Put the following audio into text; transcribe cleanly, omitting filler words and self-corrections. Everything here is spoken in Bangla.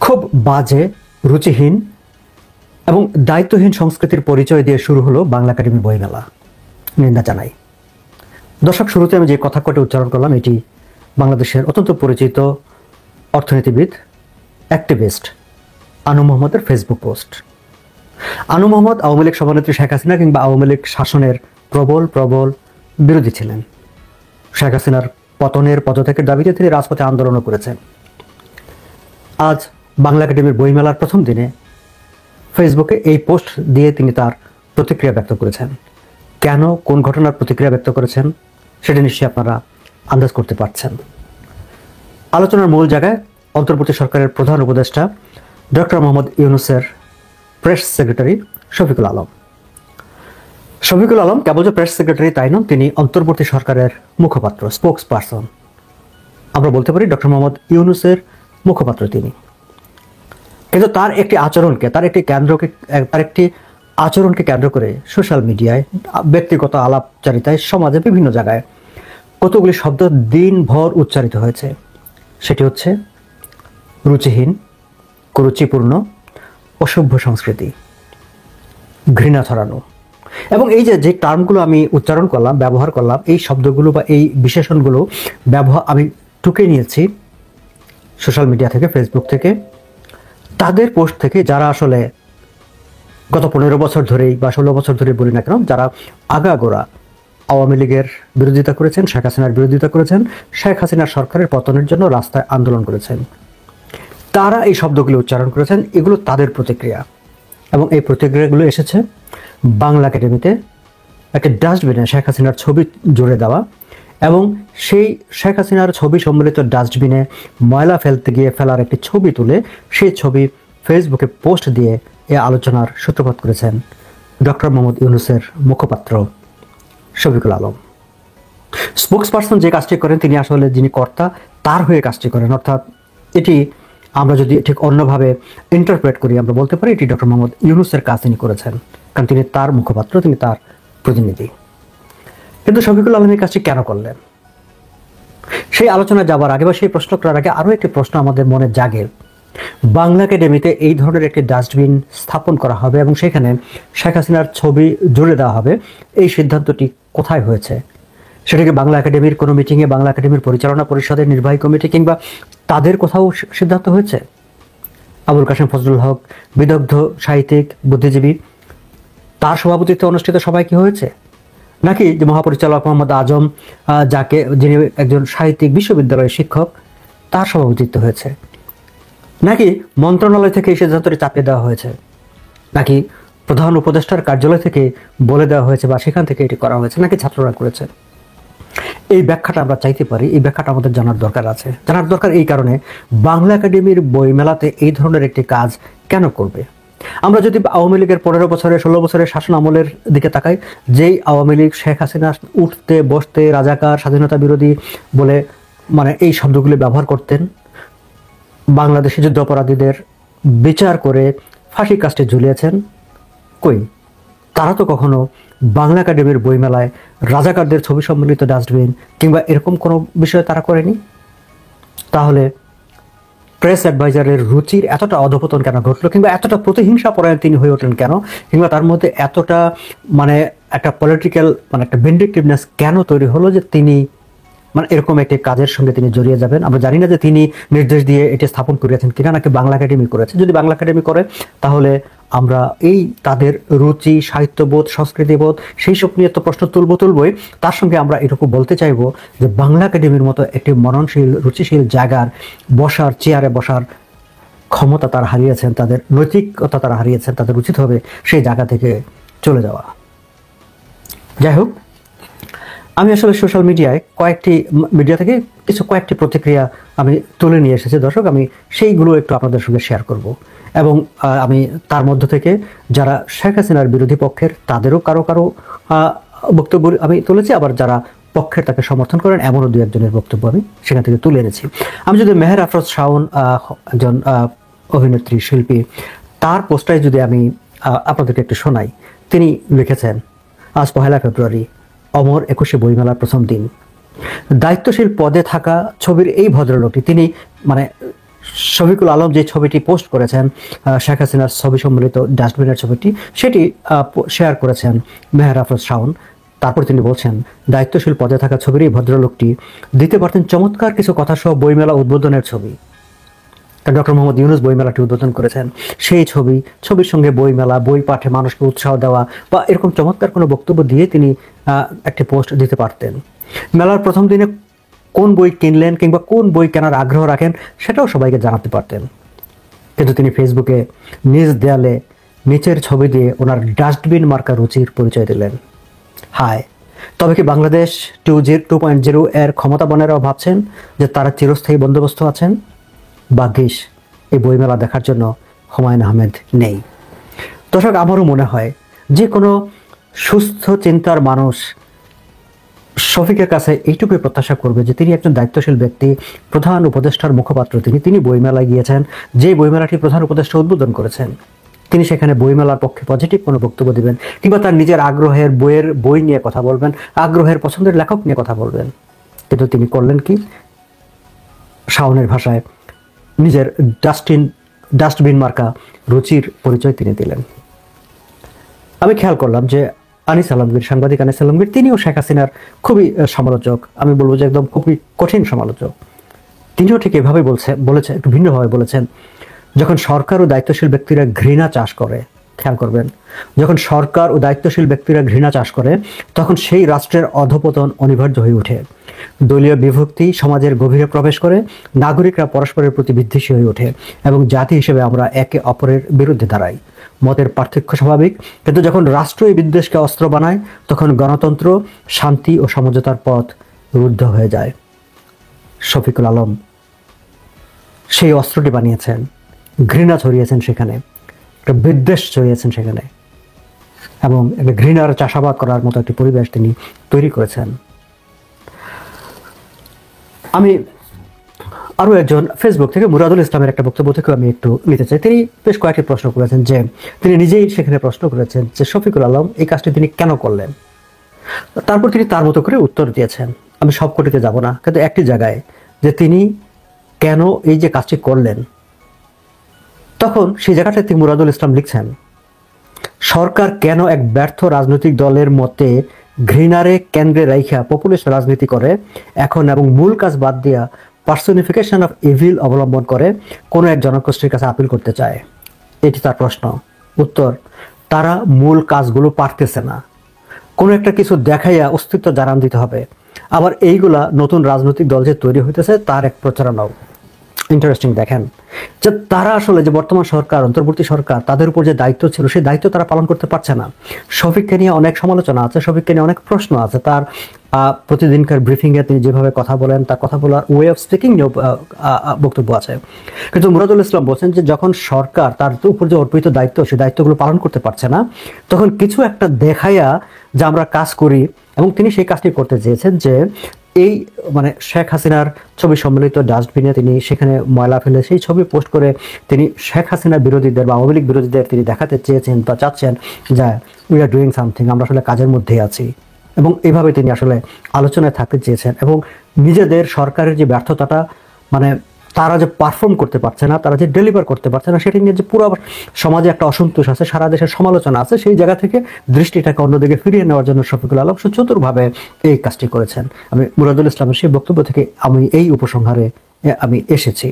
খুব বাজে, রুচিহীন এবং দায়িত্বহীন সংস্কৃতির পরিচয় দিয়ে শুরু হলো বাংলা একাডেমি বইমেলা। নিন্দা জানাই। দর্শক, শুরুতে আমি যে কথা কটি উচ্চারণ করলাম এটি বাংলাদেশের অত্যন্ত পরিচিত অর্থনীতিবিদ, অ্যাক্টিভিস্ট আনু মোহাম্মদের ফেসবুক পোস্ট। আনু মোহাম্মদ আওয়ামী লীগ সভানেত্রী শেখ হাসিনা কিংবা আওয়ামী লীগ শাসনের প্রবল বিরোধী ছিলেন। শেখ হাসিনার পতনের পদত্যাগের দাবিতে তিনি রাজপথে আন্দোলনও করেছেন। আজ বাংলা একাডেমির বইমেলার প্রথম দিনে ফেসবুকে এই পোস্ট দিয়ে তিনি তার প্রতিক্রিয়া ব্যক্ত করেছেন। কেন, কোন ঘটনার প্রতিক্রিয়া ব্যক্ত করেছেন সেটা নিশ্চয়ই আপনারা আন্দাজ করতে পারছেন। আলোচনার মূল জায়গায় অন্তর্বর্তী সরকারের প্রধান উপদেষ্টা ডক্টর মোহাম্মদ ইউনূসের প্রেস সেক্রেটারি শফিকুল আলম। শফিকুল আলম কেবল যে প্রেস সেক্রেটারি তাই নন, তিনি অন্তর্বর্তী সরকারের মুখপাত্র, স্পোকস পারসন। আমরা বলতে পারি ডক্টর মোহাম্মদ ইউনূসের মুখপাত্র তিনি। কিন্তু তার একটি আচরণকে কেন্দ্র করে সোশ্যাল মিডিয়ায়, ব্যক্তিগত আলাপচারিতায়, সমাজে বিভিন্ন জায়গায় কতগুলি শব্দ দিনভর উচ্চারিত হয়েছে। সেটি হচ্ছে রুচিহীন, কুরুচিপূর্ণ, অসভ্য সংস্কৃতি, ঘৃণা ছড়ানো। এবং এই যে টার্মগুলো আমি উচ্চারণ করলাম, ব্যবহার করলাম, এই শব্দগুলো বা এই বিশেষণগুলো আমি টুকে নিয়েছি সোশ্যাল মিডিয়া থেকে, ফেসবুক থেকে, তাদের পোস্ট থেকে, যারা আসলে গত 15 বছর ধরেই বা 16 বছর ধরে বলি না কেন, যারা আগাগোড়া আওয়ামী লীগের বিরোধিতা করেছেন, শেখ হাসিনার বিরোধিতা করেছেন, শেখ হাসিনার সরকারের পতনের জন্য রাস্তায় আন্দোলন করেছেন, তারা এই শব্দগুলো উচ্চারণ করেছেন। এগুলো তাদের প্রতিক্রিয়া, এবং এই প্রতিক্রিয়াগুলো এসেছে বাংলা একাডেমিতে একটা ডাস্টবিনে শেখ হাসিনার ছবি জুড়ে দেওয়া, এবং সেই শেখ হাসিনার ছবি সম্মিলিত ডাস্টবিনে ময়লা ফেলতে গিয়ে ফেলার একটি ছবি তুলে সেই ছবি ফেসবুকে পোস্ট দিয়ে এ আলোচনার সূত্রপাত করেছেন ডক্টর মোহাম্মদ ইউনূসের মুখপাত্র শফিকুল আলম। স্পোকস পারসন যে কাজটি করেন, তিনি আসলে যিনি কর্তা তার হয়ে কাজটি করেন। অর্থাৎ এটি আমরা যদি ঠিক অন্যভাবে ইন্টারপ্রেট করি, আমরা বলতে পারি এটি ডক্টর মোহাম্মদ ইউনূসের কাজ তিনি করেছেন, কারণ তিনি তার মুখপাত্র, তিনি তার প্রতিনিধি। কিন্তু শফিকুল আলম এই কাজটি কেন করলেন? সেই আলোচনা যাবার আগে বা সেই প্রশ্ন করার আগে আরও একটি প্রশ্ন আমাদের মনে জাগে। বাংলা একাডেমিতে এই ধরনের একটি ডাস্টবিন স্থাপন করা হবে এবং সেখানে শেখ হাসিনার ছবি জুড়ে দেওয়া হবে, এই সিদ্ধান্তটি কোথায় হয়েছে? সেটাকে বাংলা একাডেমির কোনো মিটিংয়ে, বাংলা একাডেমির পরিচালনা পরিষদের নির্বাহী কমিটি কিংবা তাদের কোথাও সিদ্ধান্ত হয়েছে? আবুল কাশেম ফজলুল হক, বিদগ্ধ সাহিত্যিক, বুদ্ধিজীবী, তার সভাপতিত্বে অনুষ্ঠিত সবাই কি হয়েছে? নাকি যে মহাপরিচালক মোহাম্মদ আজম, যিনি একজন সাহিত্যিক, বিশ্ববিদ্যালয়ের শিক্ষক, তার সভাপতিত্ব হয়েছে? নাকি মন্ত্রণালয় থেকে এই সিদ্ধান্তটি চাপিয়ে দেওয়া হয়েছে? নাকি প্রধান উপদেষ্টার কার্যালয় থেকে বলে দেওয়া হয়েছে বা সেখান থেকে এটি করা হয়েছে? নাকি ছাত্ররা করেছে? এই ব্যাখ্যাটা আমরা চাইতে পারি, এই ব্যাখ্যাটা আমাদের জানার দরকার আছে। জানার দরকার এই কারণে, বাংলা একাডেমির বইমেলাতে এই ধরনের একটি কাজ কেন করবে? আমরা যদি আওয়ামী লীগের 15 বছরের 16 বছরের শাসন আমলের দিকে তাকাই, যেই আওয়ামী লীগ শেখ হাসিনা উঠতে বসতে রাজাকার, স্বাধীনতা বিরোধী বলে এই শব্দগুলি ব্যবহার করতেন, বাংলাদেশি যুদ্ধ অপরাধীদের বিচার করে ফাঁসি কাস্টে ঝুলিয়েছেন, কই তারা তো কখনো বাংলা একাডেমির বইমেলায় রাজাকারদের ছবি সম্মিলিত ডাস্টবিন কিংবা এরকম কোনো বিষয় তারা করেনি। তাহলে প্রেস অ্যাডভাইজারের রুচির এতটা অধপতন কেন ঘটলো, কিংবা এতটা প্রতিহিংসা পরায়ণ তিনি হয়ে ওঠেন কেন, কিংবা তার মধ্যে এতটা একটা পলিটিক্যাল একটা ভিন্ডিকটিভনেস কেন তৈরি হলো যে তিনি এরকম একটি কাজের সঙ্গে তিনি জড়িয়ে যাবেন? আমরা জানি না যে তিনি নির্দেশ দিয়ে এটি স্থাপন করিয়েছেন কিনা, নাকি বাংলা একাডেমি করেছে। যদি বাংলা একাডেমি করে তাহলে আমরা এই তাদের রুচি, সাহিত্যবোধ, সংস্কৃতিবোধ, সেই সব নিয়ে তো প্রশ্ন তুলবই। তার সঙ্গে আমরা এটুকু বলতে চাইব যে বাংলা একাডেমির মতো একটি মননশীল, রুচিশীল জায়গার চেয়ারে বসার ক্ষমতা তারা হারিয়েছেন, তাদের নৈতিকতা তারা হারিয়েছেন, তাদের উচিত হবে সেই জায়গা থেকে চলে যাওয়া। যাই হোক, আমি আসলে সোশ্যাল মিডিয়ায় কয়েকটি প্রতিক্রিয়া আমি তুলে নিয়ে এসেছি দর্শক, আমি সেইগুলো একটু আপনাদের সঙ্গে শেয়ার করব। এবং আমি তার মধ্য থেকে যারা শেখ হাসিনার বিরোধী পক্ষের তাদেরও কারো বক্তব্য আমি তুলেছি, আবার যারা পক্ষের তাকে সমর্থন করেন এমনও দু একজনের বক্তব্য আমি সেখান থেকে তুলে এনেছি। আমি যদি মেহের আফরোজ শাওন, একজন অভিনেত্রী, শিল্পী, তার পোস্টটাই যদি আমি আপনাদেরকে একটু শোনাই। তিনি লিখেছেন, আজ 1 ফেব্রুয়ারি, অমর 21শে বইমেলার প্রথম দিন। দায়িত্বশীল পদে থাকা ছবির এই ভদ্রলোকটি, তিনি শফিকুল আলম যে ছবিটি পোস্ট করেছেন, শেখ হাসিনার ছবি সম্বলিত ডাস্টবিনের ছবিটি, সেটি শেয়ার করেছেন মেহের আফরোজ শাওন। তারপর তিনি বলছেন, দায়িত্বশীল পদে থাকা ছবির এই ভদ্রলোকটি দিতে পারতেন চমৎকার কিছু কথা সহ বইমেলা উদ্বোধনের ছবি। ডক্টর মোহাম্মদ ইউনূস বইমেলাটি উদ্বোধন করেছেন, সেই ছবির সঙ্গে বইমেলা, বই পাঠে মানুষকে উৎসাহ দেওয়া বা এরকম চমৎকার কোনো বক্তব্য দিয়ে তিনি একটি পোস্ট দিতে পারতেন। মেলার প্রথম দিনে কোন বই কিনলেন কিংবা কোন বই কেনার আগ্রহ রাখেন সেটাও সবাইকে জানাতে পারতেন। কিন্তু তিনি ফেসবুকে নিজ দেয়ালে নিচের ছবি দিয়ে ওনার ডাস্টবিন মার্কা রুচির পরিচয় দিলেন। হায়, তবে কি বাংলাদেশ 2.0 এর ক্ষমতাবানেরাও ভাবছেন যে তারা চিরস্থায়ী বন্দোবস্ত আছেন? ভাগ্যিস এই বইমেলা দেখার জন্য হুমায়ুন আহমেদ নেই। দর্শক, আমারও মনে হয় যে কোনো সুস্থ চিন্তার মানুষ শফিকের কাছে এইটুকুই প্রত্যাশা করবে যে তিনি একজন দায়িত্বশীল ব্যক্তি, প্রধান উপদেষ্টার মুখপাত্র, তিনি বইমেলায় গিয়েছেন, যে বইমেলাটি প্রধান উপদেষ্টা উদ্বোধন করেছেন, তিনি সেখানে বইমেলার পক্ষে পজিটিভ কোনো বক্তব্য দিবেন কিংবা তার নিজের আগ্রহের বই নিয়ে কথা বলবেন, আগ্রহের পছন্দের লেখক নিয়ে কথা বলবেন। কিন্তু তিনি করলেন কি? শাওনের ভাষায় নিজের ডাস্টবিন মার্কা রুচির পরিচয় তিনি দিলেন। আমি খেয়াল করলাম যে সাংবাদিক আনিস আলমগীর তিনিও শেখ হাসিনার খুবই সমালোচক, আমি বলবো যে একদম খুবই কঠিন সমালোচক। তিনিও ঠিক এভাবে বলেছেন, একটু ভিন্নভাবে বলেছেন, যখন সরকার ও দায়িত্বশীল ব্যক্তিরা ঘৃণা চাষ করে, খেয়াল করবেন, যখন সরকার ও দায়িত্বশীল ব্যক্তিরা ঘৃণা চাষ করে তখন সেই রাষ্ট্রের অধঃপতন অনিবার্য হয়ে ওঠে। দলীয় বিভক্তি সমাজের গভীরে প্রবেশ করে, নাগরিকরা পরস্পরের প্রতি বিদ্বেষী হয়ে ওঠে এবং জাতি হিসেবে আমরা একে অপরের বিরুদ্ধে দাঁড়াই। মতের পার্থক্য স্বাভাবিক, কিন্তু যখন রাষ্ট্র এই বিদ্বেষকে অস্ত্র বানায় তখন গণতন্ত্র, শান্তি ও সমঝোতার পথ রুদ্ধ হয়ে যায়। শফিকুল আলম সেই অস্ত্রটি বানিয়েছেন, ঘৃণা ছড়িয়েছেন সেখানে, একটা বিদ্বেষ ছড়িয়েছেন সেখানে, এবং একটা ঘৃণার চাষাবাদ করার মতো একটি পরিবেশ তিনি তৈরি করেছেন। আমি আরও একজন ফেসবুক থেকে মুরাদুল ইসলামের একটা বক্তব্য থেকেও আমি একটু নিতে চাই। তিনি বেশ কয়েকটি প্রশ্ন করেছেন, যে তিনি নিজেই সেখানে প্রশ্ন করেছেন যে শফিকুল আলম এই কাজটি তিনি কেন করলেন। তারপর তিনি তার মতো করে উত্তর দিয়েছেন। আমি সবকটিতে যাব না, কিন্তু একটি জায়গায় যে তিনি কেন এই যে কাজটি করলেন, তখন সেই জায়গাটাতে মুরাদুল ইসলাম লিখছেন, সরকার কেন এক ব্যর্থ রাজনৈতিক দলের মতে ঘৃণারে কেন্দ্রে রাইখা পপুলিস্ট রাজনীতি করে এখন এবং মূল কাজ বাদ দিয়া পার্সনিফিকেশন অফ ইভিল অবলম্বন করে কোনো এক জনগোষ্ঠীর কাছে আপিল করতে চায়? এটি তার প্রশ্ন। উত্তর, তারা মূল কাজগুলো পারতেছে না, কোনো একটা কিছু দেখাইয়া অস্তিত্ব জানান দিতে হবে। আবার এইগুলা নতুন রাজনৈতিক দল যে তৈরি হইতেছে তার এক প্রচারণাও। ইন্টারেস্টিং, দেখেন যে তারা আসলে যে বর্তমান সরকার, অন্তর্বর্তী সরকার, তাদের উপর যে দায়িত্ব ছিল সেই দায়িত্ব তারা পালন করতে পারছে না। শফিককে নিয়ে অনেক সমালোচনা আছে, শফিককে নিয়ে অনেক প্রশ্ন আছে, তার প্রতিদিনকার ব্রিফিংয়ে তিনি যেভাবে কথা বলেন, তার কথা বলার ওয়ে অফ স্পিকিং নিয়েও বক্তব্য আছে। কিন্তু মুরাদুল ইসলাম বলছেন যে যখন সরকার তার উপর যে অর্পিত দায়িত্ব সেই দায়িত্বগুলো পালন করতে পারছে না, তখন কিছু একটা দেখাইয়া যে আমরা কাজ করি, এবং তিনি সেই কাজটি করতে চেয়েছেন যে এই শেখ হাসিনার ছবি সম্মিলিত ডাস্টবিনে তিনি সেখানে ময়লা ফেলে সেই ছবি পোস্ট করে তিনি শেখ হাসিনার বিরোধীদের বা আওয়ামী লীগ বিরোধীদের তিনি দেখাতে চেয়েছেন বা চাচ্ছেন যে উই আর ডুইং সামথিং, আমরা আসলে কাজের মধ্যেই আছি, এবং এইভাবে তিনি আসলে আলোচনায় থাকতে চেয়েছেন। এবং নিজেদের সরকারের যে ব্যর্থতাটা, তারা যে পারফর্ম করতে পারছে না, তারা যে ডেলিভার করতে পারছে না, সেটি নিয়ে যে পুরো সমাজে একটা অসন্তোষ আছে, সারা দেশের সমালোচনা আছে, সেই জায়গা থেকে দৃষ্টিটাকে অন্যদিকে ফিরিয়ে নেওয়ার জন্য শফিকুল আলম সুচতুরভাবে এই কাজটি করেছেন। আমি মুরাদুল ইসলামের সেই বক্তব্য থেকে আমি এই উপসংহারে আমি এসেছি।